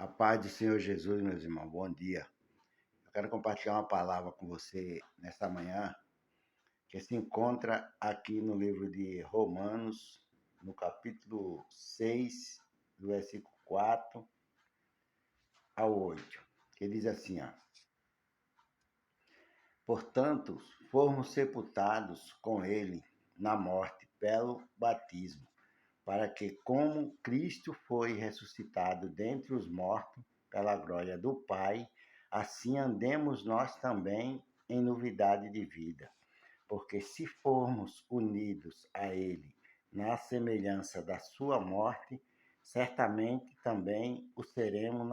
A paz do Senhor Jesus, meus irmãos, bom dia. Eu quero compartilhar uma palavra com você nesta manhã, que se encontra aqui no livro de Romanos, no capítulo 6, do versículo 4 ao 8, que diz assim, ó: Portanto, fomos sepultados com ele na morte pelo batismo, para que, como Cristo foi ressuscitado dentre os mortos pela glória do Pai, assim andemos nós também em novidade de vida. Porque se formos unidos a Ele na semelhança da sua morte, certamente também o seremos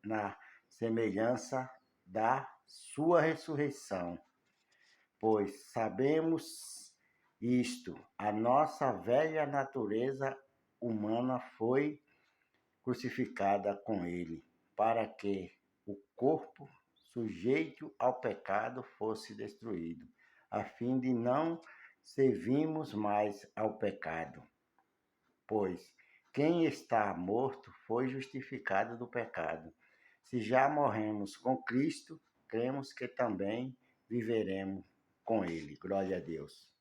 na semelhança da sua ressurreição. Pois sabemos isto, a nossa velha natureza humana foi crucificada com ele, para que o corpo sujeito ao pecado fosse destruído, a fim de não servirmos mais ao pecado. Pois quem está morto foi justificado do pecado. Se já morremos com Cristo, cremos que também viveremos com ele. Glória a Deus.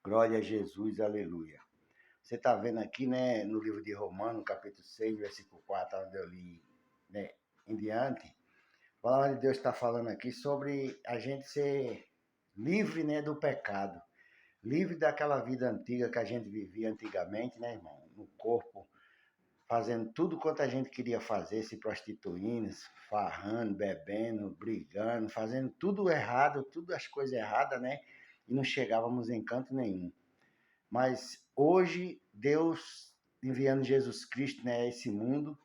Glória a Jesus, aleluia. Você está vendo aqui, né, no livro de Romanos, capítulo 6, versículo 4, onde eu li, né, em diante, a palavra de Deus está falando aqui sobre a gente ser livre, né, do pecado, livre daquela vida antiga que a gente vivia antigamente, né, irmão, no corpo, fazendo tudo quanto a gente queria fazer, se prostituindo, farrando, bebendo, brigando, fazendo tudo errado, tudo as coisas erradas, né, e não chegávamos em canto nenhum. Mas hoje, Deus, enviando Jesus Cristo, né, a esse mundo,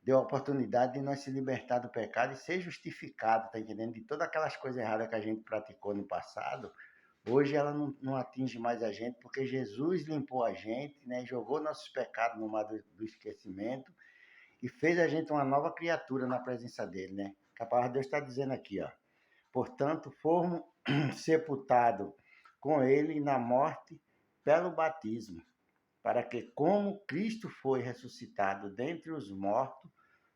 deu a oportunidade de nós se libertar do pecado e ser justificado, tá entendendo? De todas aquelas coisas erradas que a gente praticou no passado, hoje ela não atinge mais a gente, porque Jesus limpou a gente, né, jogou nossos pecados no mar do esquecimento e fez a gente uma nova criatura na presença dele, né? Que a palavra de Deus está dizendo aqui, ó. Portanto, fomos sepultados com ele na morte pelo batismo, para que, como Cristo foi ressuscitado dentre os mortos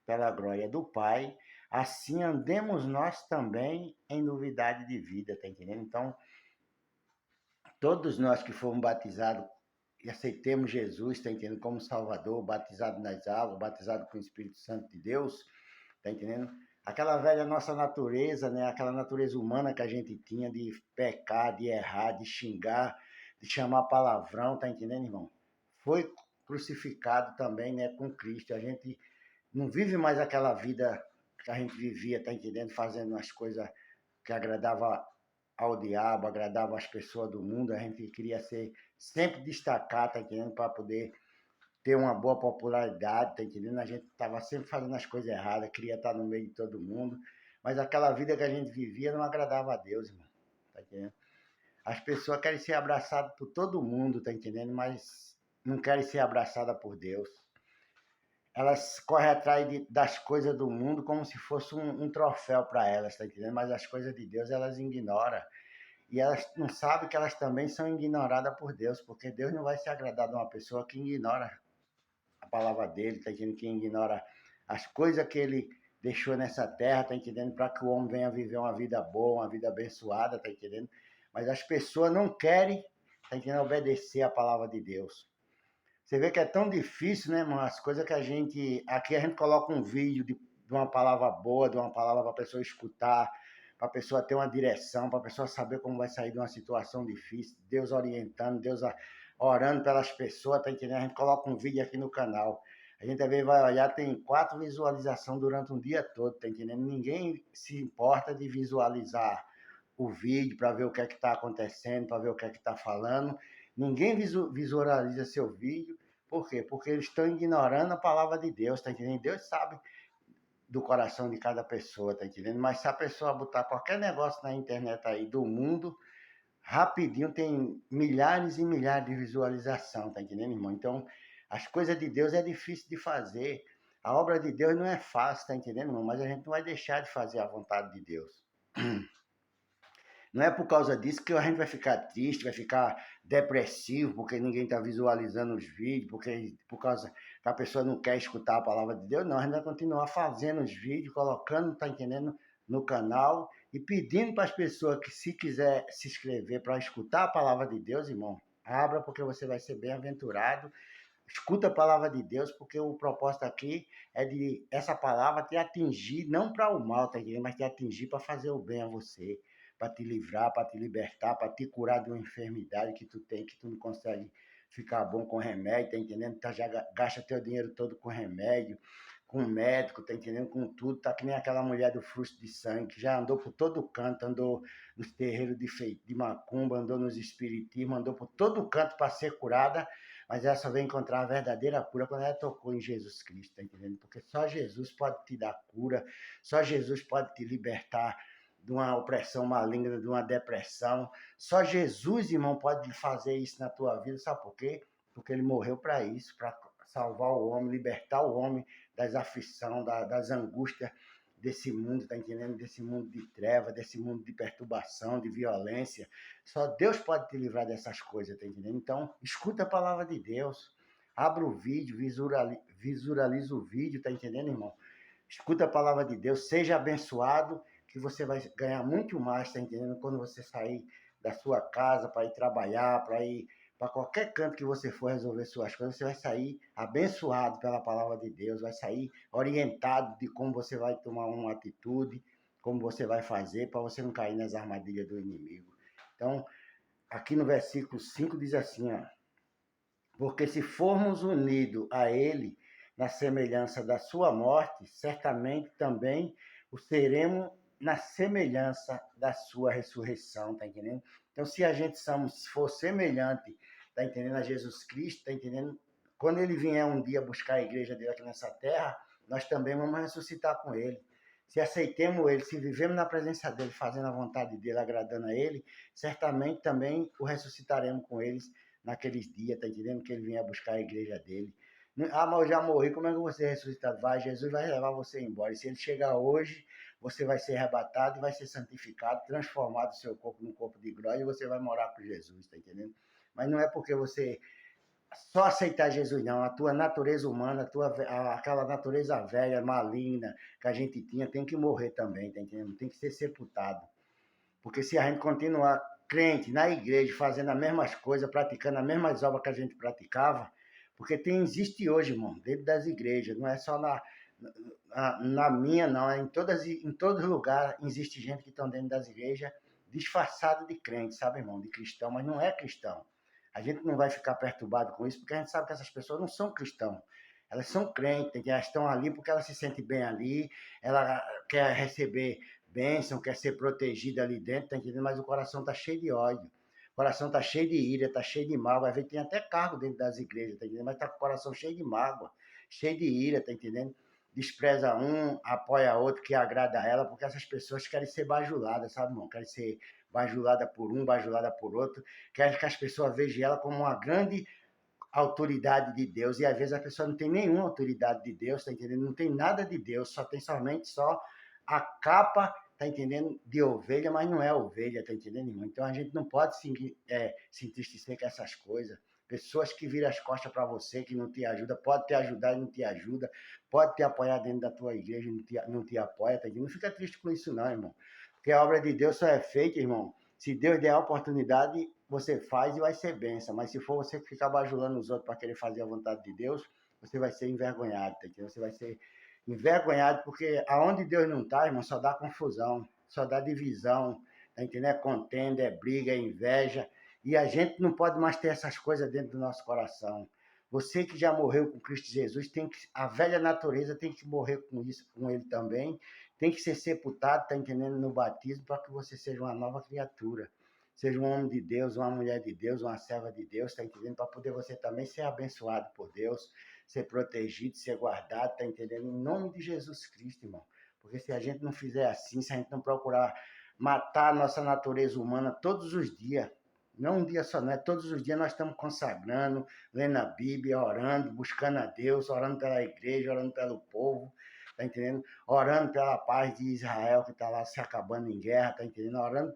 pela glória do Pai, assim andemos nós também em novidade de vida, tá entendendo? Então, todos nós que fomos batizados e aceitemos Jesus, tá entendendo? Como Salvador, batizado nas águas, batizado com o Espírito Santo de Deus, tá entendendo? Aquela velha nossa natureza, né? Aquela natureza humana que a gente tinha de pecar, de errar, de xingar, de chamar palavrão, tá entendendo, irmão? Foi crucificado também, né, com Cristo. A gente não vive mais aquela vida que a gente vivia, tá entendendo? Fazendo as coisas que agradavam ao diabo, agradavam as pessoas do mundo. A gente queria ser sempre destacar, tá entendendo? Para poder ter uma boa popularidade, tá entendendo? A gente estava sempre fazendo as coisas erradas, queria estar no meio de todo mundo, mas aquela vida que a gente vivia não agradava a Deus, irmão, tá entendendo? As pessoas querem ser abraçadas por todo mundo, tá entendendo? Mas não querem ser abraçadas por Deus. Elas correm atrás das coisas do mundo como se fosse um troféu para elas, tá entendendo? Mas as coisas de Deus elas ignoram. E elas não sabem que elas também são ignoradas por Deus, porque Deus não vai se agradar de uma pessoa que ignora a palavra dele, tá entendendo? Que ignora as coisas que ele deixou nessa terra, tá entendendo? Para que o homem venha viver uma vida boa, uma vida abençoada, tá entendendo? Mas as pessoas não querem, tá entendendo? Obedecer a palavra de Deus. Você vê que é tão difícil, né, irmão? As coisas que a gente... Aqui a gente coloca um vídeo de uma palavra boa, de uma palavra para a pessoa escutar, para a pessoa ter uma direção, para a pessoa saber como vai sair de uma situação difícil, Deus orientando, Deus orando pelas pessoas, tá entendendo? A gente coloca um vídeo aqui no canal. A gente às vezes vai olhar, tem 4 visualizações durante um dia todo, tá entendendo? Ninguém se importa de visualizar o vídeo para ver o que é que está acontecendo, para ver o que é que está falando. Ninguém visualiza seu vídeo. Por quê? Porque eles estão ignorando a palavra de Deus, tá entendendo? Deus sabe do coração de cada pessoa, tá entendendo? Mas se a pessoa botar qualquer negócio na internet aí do mundo, rapidinho tem milhares e milhares de visualização, tá entendendo, irmão? Então, as coisas de Deus é difícil de fazer. A obra de Deus não é fácil, tá entendendo, irmão? Mas a gente não vai deixar de fazer a vontade de Deus. Não é por causa disso que a gente vai ficar triste, vai ficar depressivo, porque ninguém está visualizando os vídeos, porque por causa que a pessoa não quer escutar a palavra de Deus, não, a gente vai continuar fazendo os vídeos, colocando, tá entendendo, no canal e pedindo para as pessoas que se quiser se inscrever para escutar a palavra de Deus, irmão, abra porque você vai ser bem-aventurado. Escuta a palavra de Deus, porque o propósito aqui é de essa palavra te atingir, não para o mal, tá entendendo? Mas te atingir para fazer o bem a você, para te livrar, para te libertar, para te curar de uma enfermidade que tu tem, que tu não consegue ficar bom com remédio, tá entendendo? Tu já gasta teu dinheiro todo com remédio, com médico, tá entendendo? Com tudo, tá que nem aquela mulher do fluxo de sangue, que já andou por todo canto, andou nos terreiros de macumba, andou nos espiritismos, andou por todo canto para ser curada, mas ela só veio encontrar a verdadeira cura quando ela tocou em Jesus Cristo, tá entendendo? Porque só Jesus pode te dar cura, só Jesus pode te libertar de uma opressão maligna, de uma depressão. Só Jesus, irmão, pode fazer isso na tua vida, sabe por quê? Porque ele morreu para isso, para salvar o homem, libertar o homem das aflições, das angústias desse mundo, tá entendendo? Desse mundo de treva, desse mundo de perturbação, de violência. Só Deus pode te livrar dessas coisas, tá entendendo? Então, escuta a palavra de Deus. Abra o vídeo, visualiza o vídeo, tá entendendo, irmão? Escuta a palavra de Deus, seja abençoado, que você vai ganhar muito mais, tá entendendo? Quando você sair da sua casa para ir trabalhar, para ir para qualquer canto que você for resolver suas coisas, você vai sair abençoado pela palavra de Deus, vai sair orientado de como você vai tomar uma atitude, como você vai fazer, para você não cair nas armadilhas do inimigo. Então, aqui no versículo 5 diz assim, ó, porque se formos unidos a ele na semelhança da sua morte, certamente também o seremos na semelhança da sua ressurreição, tá entendendo? Então, se a gente for semelhante, tá entendendo, a Jesus Cristo, tá entendendo? Quando ele vier um dia buscar a igreja dele aqui nessa terra, nós também vamos ressuscitar com ele. Se aceitemos ele, se vivemos na presença dele, fazendo a vontade dele, agradando a ele, certamente também o ressuscitaremos com eles naqueles dias, tá entendendo? Que ele vinha buscar a igreja dele. Ah, mas eu já morri, como é que eu vou ser ressuscitado? Vai, Jesus vai levar você embora. E se ele chegar hoje, você vai ser arrebatado e vai ser santificado, transformado o seu corpo num corpo de glória e você vai morar com Jesus, tá entendendo? Mas não é porque você só aceitar Jesus, não. A tua natureza humana, aquela natureza velha, maligna que a gente tinha, tem que morrer também, tá entendendo? Tem que ser sepultado. Porque se a gente continuar crente na igreja, fazendo as mesmas coisas, praticando as mesmas obras que a gente praticava, porque existe hoje, irmão, dentro das igrejas, não é só na minha, não, é em todos os lugares existe gente que estão dentro das igrejas disfarçado de crente, sabe, irmão, de cristão, mas não é cristão. A gente não vai ficar perturbado com isso, porque a gente sabe que essas pessoas não são cristãos. Elas são crentes, elas estão ali porque elas se sentem bem ali, ela quer receber bênção, quer ser protegida ali dentro, tá entendendo? Mas o coração tá cheio de ódio. O coração tá cheio de ira, tá cheio de mágoa. Às vezes tem até cargo dentro das igrejas, tá entendendo? Mas tá com o coração cheio de mágoa, cheio de ira, tá entendendo? Despreza um, apoia outro que agrada a ela, porque essas pessoas querem ser bajuladas, sabe, irmão? Querem ser bajulada por um, bajulada por outro. Querem que as pessoas vejam ela como uma grande autoridade de Deus. E às vezes a pessoa não tem nenhuma autoridade de Deus, tá entendendo? Não tem nada de Deus, só tem somente só a capa, tá entendendo, de ovelha, mas não é ovelha, tá entendendo, irmão? Então a gente não pode se entristecer com essas coisas. Pessoas que viram as costas para você, que não te ajuda, pode te ajudar e não te ajuda, pode te apoiar dentro da tua igreja e não te apoia, tá entendendo? Não fica triste com isso não, irmão. Porque a obra de Deus só é feita, irmão, se Deus der a oportunidade, você faz e vai ser benção. Mas se for você ficar bajulando os outros para querer fazer a vontade de Deus, você vai ser envergonhado, tá entendendo? Você vai ser envergonhado, porque aonde Deus não está, irmão, só dá confusão, só dá divisão, tá entendendo? É contenda, é briga, é inveja, e a gente não pode mais ter essas coisas dentro do nosso coração. Você que já morreu com Cristo Jesus, a velha natureza tem que morrer com isso, com ele também, tem que ser sepultado, tá entendendo, no batismo, para que você seja uma nova criatura. Seja um homem de Deus, uma mulher de Deus, uma serva de Deus, tá entendendo? Para poder você também ser abençoado por Deus, ser protegido, ser guardado, tá entendendo? Em nome de Jesus Cristo, irmão. Porque se a gente não fizer assim, se a gente não procurar matar a nossa natureza humana todos os dias, não um dia só, não é todos os dias nós estamos consagrando, lendo a Bíblia, orando, buscando a Deus, orando pela igreja, orando pelo povo, tá entendendo? Orando pela paz de Israel que está lá se acabando em guerra, tá entendendo? Orando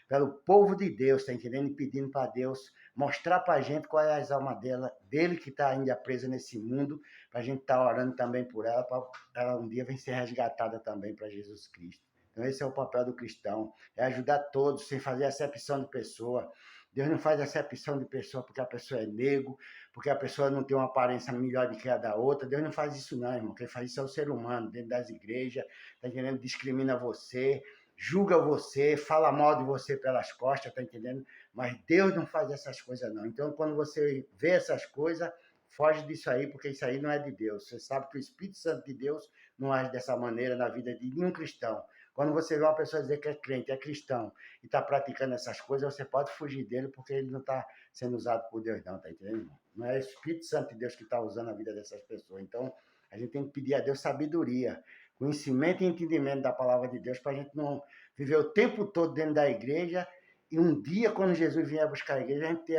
pelo povo de Deus, tá entendendo? E pedindo para Deus mostrar para a gente qual é as almas dele que está ainda presa nesse mundo, para a gente estar orando também por ela, para ela um dia vir ser resgatada também para Jesus Cristo. Então esse é o papel do cristão, é ajudar todos, sem fazer acepção de pessoa. Deus não faz acepção de pessoa porque a pessoa é negro, porque a pessoa não tem uma aparência melhor do que a da outra. Deus não faz isso não, irmão. Quem faz isso é o ser humano, dentro das igrejas, tá entendendo? Discrimina você, julga você, fala mal de você pelas costas, tá entendendo? Mas Deus não faz essas coisas não. Então, quando você vê essas coisas, foge disso aí, porque isso aí não é de Deus. Você sabe que o Espírito Santo de Deus não age dessa maneira na vida de nenhum cristão. Quando você vê uma pessoa dizer que é crente, é cristão, e está praticando essas coisas, você pode fugir dele, porque ele não está sendo usado por Deus não, tá entendendo, irmão? Não é o Espírito Santo de Deus que está usando a vida dessas pessoas. Então, a gente tem que pedir a Deus sabedoria, conhecimento e entendimento da palavra de Deus, para a gente não viver o tempo todo dentro da igreja, e um dia, quando Jesus vier buscar a igreja, a gente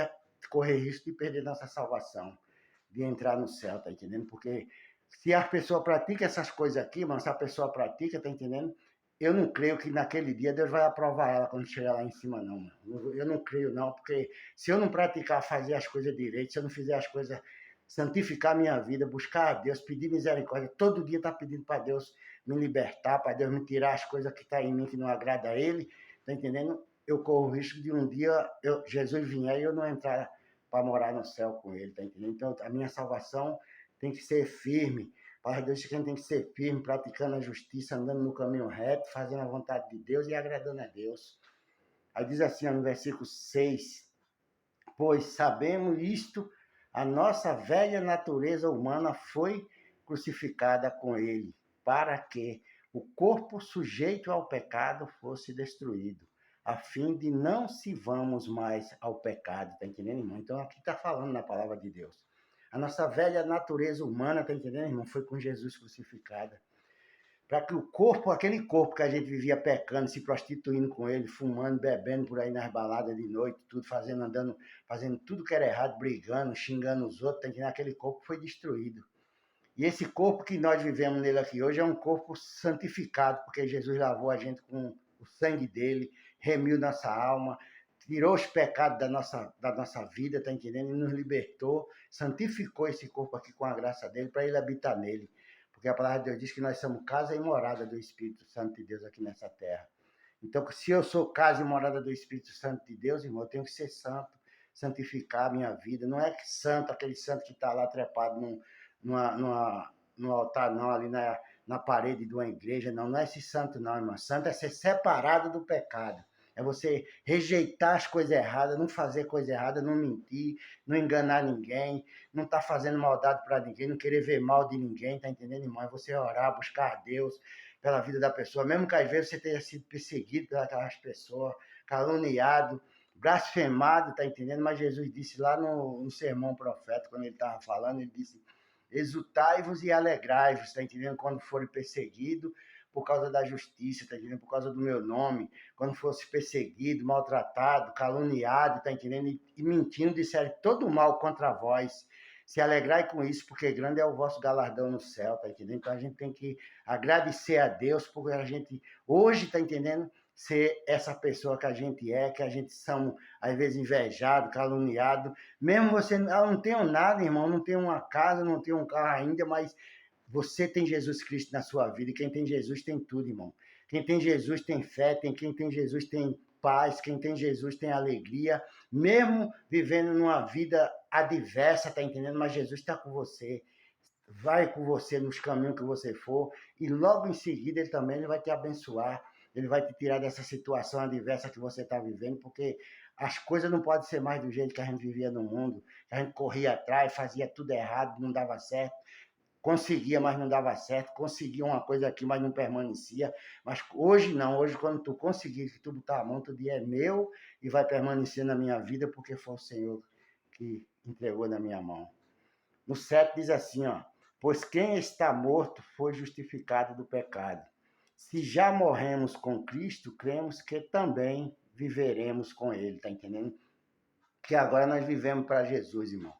correr risco de perder nossa salvação, de entrar no céu, tá entendendo? Porque se a pessoa pratica essas coisas aqui, mas se a pessoa pratica, tá entendendo? Eu não creio que naquele dia Deus vai aprovar ela quando chegar lá em cima, não, mano. Eu não creio, não, porque se eu não praticar fazer as coisas direito, se eu não fizer as coisas, santificar a minha vida, buscar a Deus, pedir misericórdia, todo dia tá pedindo para Deus me libertar, para Deus me tirar as coisas que estão em mim que não agrada a Ele, tá entendendo? Eu corro o risco de um dia Jesus vier e eu não entrar para morar no céu com Ele, tá entendendo? Então a minha salvação tem que ser firme. Para Deus, a gente tem que ser firme, praticando a justiça, andando no caminho reto, fazendo a vontade de Deus e agradando a Deus. Aí diz assim, no versículo 6, pois sabemos isto, a nossa velha natureza humana foi crucificada com ele, para que o corpo sujeito ao pecado fosse destruído, a fim de não se vamos mais ao pecado, tá entendendo, irmão? Então aqui está falando na palavra de Deus. A nossa velha natureza humana, tá entendendo, irmão? Foi com Jesus crucificada. Para que o corpo, aquele corpo que a gente vivia pecando, se prostituindo com ele, fumando, bebendo por aí nas baladas de noite, tudo, andando, fazendo tudo que era errado, brigando, xingando os outros, tá entendendo? Aquele corpo foi destruído. E esse corpo que nós vivemos nele aqui hoje é um corpo santificado, porque Jesus lavou a gente com o sangue dele, remiu nossa alma, tirou os pecados da nossa vida, tá entendendo? E nos libertou, santificou esse corpo aqui com a graça dele, para ele habitar nele. Porque a palavra de Deus diz que nós somos casa e morada do Espírito Santo de Deus aqui nessa terra. Então, se eu sou casa e morada do Espírito Santo de Deus, irmão, eu tenho que ser santo, santificar a minha vida. Não é que santo, aquele santo que está lá trepado no altar, não, ali na parede de uma igreja, não. Não é esse santo, não, irmão. Santo é ser separado do pecado. É você rejeitar as coisas erradas, não fazer coisa errada, não mentir, não enganar ninguém, não estar fazendo maldade para ninguém, não querer ver mal de ninguém, tá entendendo, irmão? É você orar, buscar a Deus pela vida da pessoa, mesmo que às vezes você tenha sido perseguido pelas pessoas, caluniado, blasfemado, tá entendendo? Mas Jesus disse lá no sermão profético, quando ele estava falando, ele disse: exultai-vos e alegrai-vos, tá entendendo? Quando forem perseguidos por causa da justiça, tá entendendo? Por causa do meu nome, quando fosse perseguido, maltratado, caluniado, tá entendendo? E mentindo, disserem todo mal contra vós. Se alegrai com isso, porque grande é o vosso galardão no céu, tá entendendo? Então a gente tem que agradecer a Deus, porque a gente hoje, tá entendendo? Ser essa pessoa que a gente somos, às vezes, invejado, caluniado. Mesmo você, não tenho nada, irmão, não tenho uma casa, não tenho um carro ainda, mas você tem Jesus Cristo na sua vida, e quem tem Jesus tem tudo, irmão. Quem tem Jesus tem fé, quem tem Jesus tem paz, quem tem Jesus tem alegria, mesmo vivendo numa vida adversa, tá entendendo? Mas Jesus está com você, vai com você nos caminhos que você for, e logo em seguida ele vai te abençoar, ele vai te tirar dessa situação adversa que você está vivendo, porque as coisas não podem ser mais do jeito que a gente vivia no mundo, que a gente corria atrás, fazia tudo errado, não dava certo, conseguia, mas não dava certo, conseguia uma coisa aqui, mas não permanecia. Mas hoje não, hoje quando tu conseguir, que tu botar a mão, tu dia é meu e vai permanecer na minha vida, porque foi o Senhor que entregou na minha mão. No 7 diz assim, ó: pois quem está morto foi justificado do pecado. Se já morremos com Cristo, cremos que também viveremos com Ele, tá entendendo? Que agora nós vivemos para Jesus, irmão.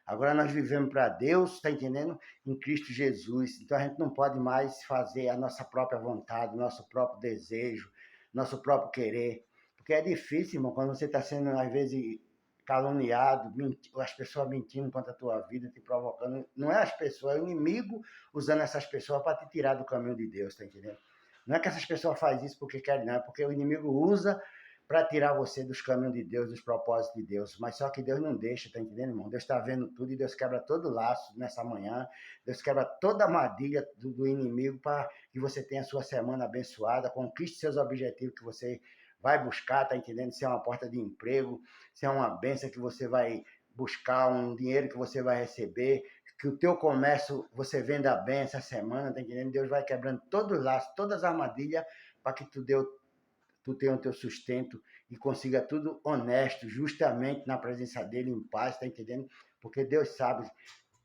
Agora nós vivemos para Deus, tá entendendo? Em Cristo Jesus. Então a gente não pode mais fazer a nossa própria vontade, nosso próprio desejo, nosso próprio querer. Porque é difícil, irmão, quando você está sendo, às vezes, caluniado, as pessoas mentindo contra a tua vida, te provocando. Não é as pessoas, é o inimigo usando essas pessoas para te tirar do caminho de Deus, tá entendendo? Não é que essas pessoas fazem isso porque querem, não, é porque o inimigo usa para tirar você dos caminhos de Deus, dos propósitos de Deus. Mas só que Deus não deixa, tá entendendo, irmão? Deus está vendo tudo e Deus quebra todo o laço nessa manhã. Deus quebra toda a armadilha do inimigo para que você tenha a sua semana abençoada, conquiste seus objetivos que você vai buscar, tá entendendo? Se é uma porta de emprego, se é uma bênção que você vai buscar, um dinheiro que você vai receber, que o teu comércio você venda bem essa semana, tá entendendo? Deus vai quebrando todos os laços, todas as armadilhas para que tu tenha o teu sustento e consiga tudo honesto, justamente na presença dele, em paz, tá entendendo? Porque Deus sabe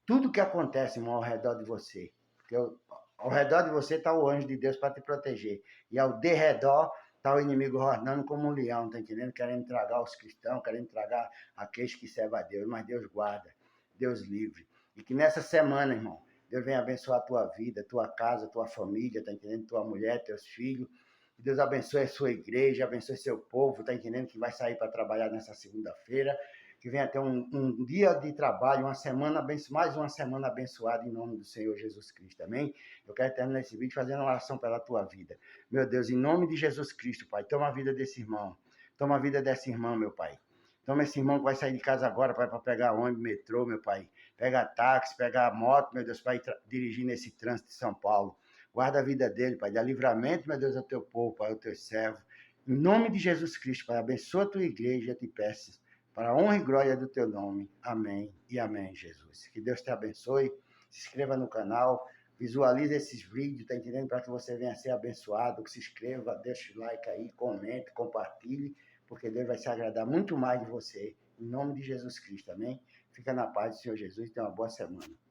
tudo que acontece, irmão, ao redor de você. Porque ao redor de você está o anjo de Deus para te proteger. E ao derredor está o inimigo rondando como um leão, tá entendendo? Querendo tragar os cristãos, querendo tragar aqueles que servem a Deus. Mas Deus guarda, Deus livre. E que nessa semana, irmão, Deus venha abençoar a tua vida, tua casa, tua família, tá entendendo? Tua mulher, teus filhos. Que Deus abençoe a sua igreja, abençoe seu povo, tá entendendo? Que vai sair para trabalhar nessa segunda-feira. Que venha ter um dia de trabalho, uma semana mais uma semana abençoada em nome do Senhor Jesus Cristo, amém? Eu quero terminar esse vídeo fazendo uma oração pela tua vida. Meu Deus, em nome de Jesus Cristo, Pai, toma a vida desse irmão, toma a vida dessa irmã, meu Pai. Toma esse irmão que vai sair de casa agora, Pai, para pegar ônibus, metrô, meu Pai. Pegar táxi, pegar moto, meu Deus, para dirigir nesse trânsito de São Paulo. Guarda a vida dele, Pai. Dá livramento, meu Deus, ao teu povo, Pai, ao teu servo. Em nome de Jesus Cristo, Pai, abençoa a tua igreja, eu te peço para a honra e glória do teu nome. Amém e amém, Jesus. Que Deus te abençoe. Se inscreva no canal, visualize esses vídeos, tá entendendo? Para que você venha a ser abençoado. Que se inscreva, deixe o like aí, comente, compartilhe, porque Deus vai se agradar muito mais de você. Em nome de Jesus Cristo, amém? Fica na paz do Senhor Jesus e tenha uma boa semana.